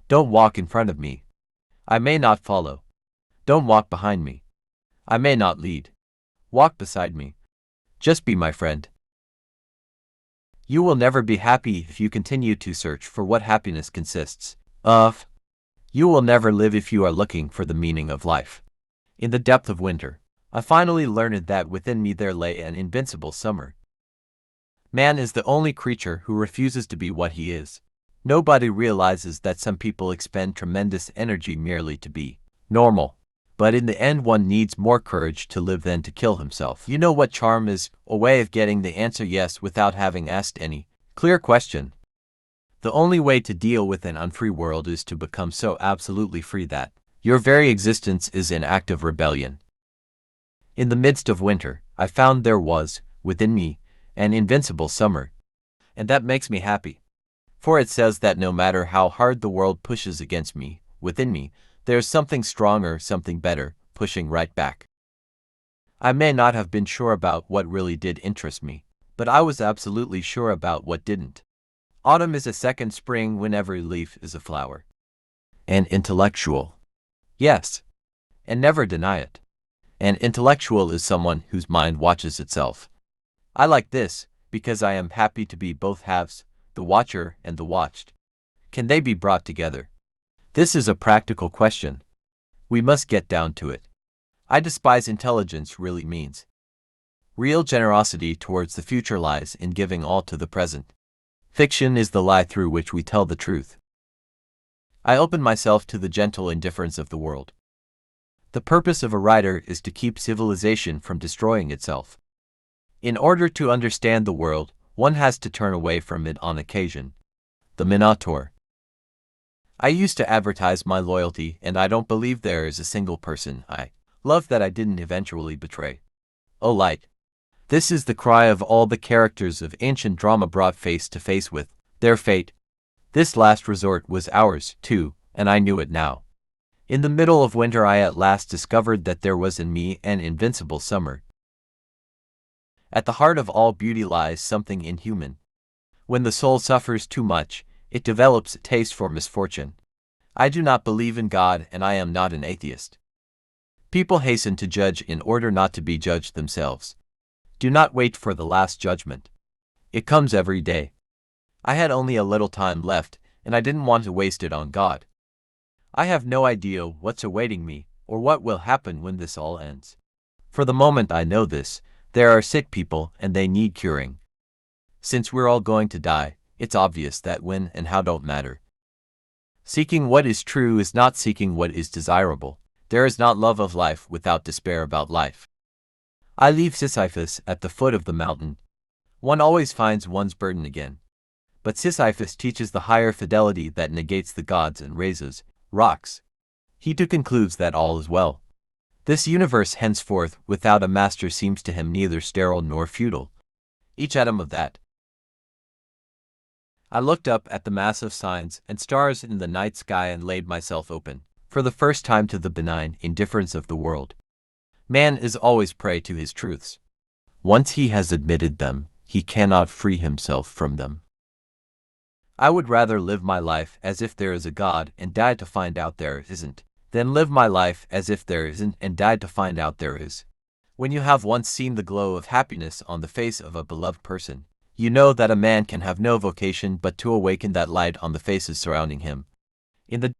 Don't walk in front of me. I may not follow. Don't walk behind me. I may not lead. Walk beside me. Just be my friend. You will never be happy if you continue to search for what happiness consists of. You will never live if you are looking for the meaning of life. In the depth of winter, I finally learned that within me there lay an invincible summer. Man is the only creature who refuses to be what he is. Nobody realizes that some people expend tremendous energy merely to be normal. But in the end one needs more courage to live than to kill himself. You know what charm is? A way of getting the answer yes without having asked any clear question. The only way to deal with an unfree world is to become so absolutely free that your very existence is an act of rebellion. In the midst of winter, I found there was, within me, an invincible summer. And that makes me happy. For it says that no matter how hard the world pushes against me, within me, there's something stronger, something better, pushing right back. I may not have been sure about what really did interest me, but I was absolutely sure about what didn't. Autumn is a second spring when every leaf is a flower. An intellectual. Yes. And never deny it. An intellectual is someone whose mind watches itself. I like this, because I am happy to be both halves, the watcher and the watched. Can they be brought together? This is a practical question. We must get down to it. I despise intelligence really means. Real generosity towards the future lies in giving all to the present. Fiction is the lie through which we tell the truth. I open myself to the gentle indifference of the world. The purpose of a writer is to keep civilization from destroying itself. In order to understand the world, one has to turn away from it on occasion. The Minotaur. I used to advertise my loyalty, and I don't believe there is a single person I love that I didn't eventually betray. O light! This is the cry of all the characters of ancient drama brought face to face with their fate. This last resort was ours, too, and I knew it now. In the middle of winter I at last discovered that there was in me an invincible summer. At the heart of all beauty lies something inhuman. When the soul suffers too much, it develops a taste for misfortune. I do not believe in God, and I am not an atheist. People hasten to judge in order not to be judged themselves. Do not wait for the last judgment. It comes every day. I had only a little time left, and I didn't want to waste it on God. I have no idea what's awaiting me, or what will happen when this all ends. For the moment I know this, there are sick people and they need curing. Since we're all going to die, it's obvious that when and how don't matter. Seeking what is true is not seeking what is desirable. There is not love of life without despair about life. I leave Sisyphus at the foot of the mountain. One always finds one's burden again. But Sisyphus teaches the higher fidelity that negates the gods and raises rocks. He too concludes that all is well. This universe henceforth without a master seems to him neither sterile nor futile. Each atom of that. I looked up at the mass of signs and stars in the night sky and laid myself open, for the first time, to the benign indifference of the world. Man is always prey to his truths. Once he has admitted them, he cannot free himself from them. I would rather live my life as if there is a God and die to find out there isn't, than live my life as if there isn't and die to find out there is. When you have once seen the glow of happiness on the face of a beloved person, you know that a man can have no vocation but to awaken that light on the faces surrounding him. In the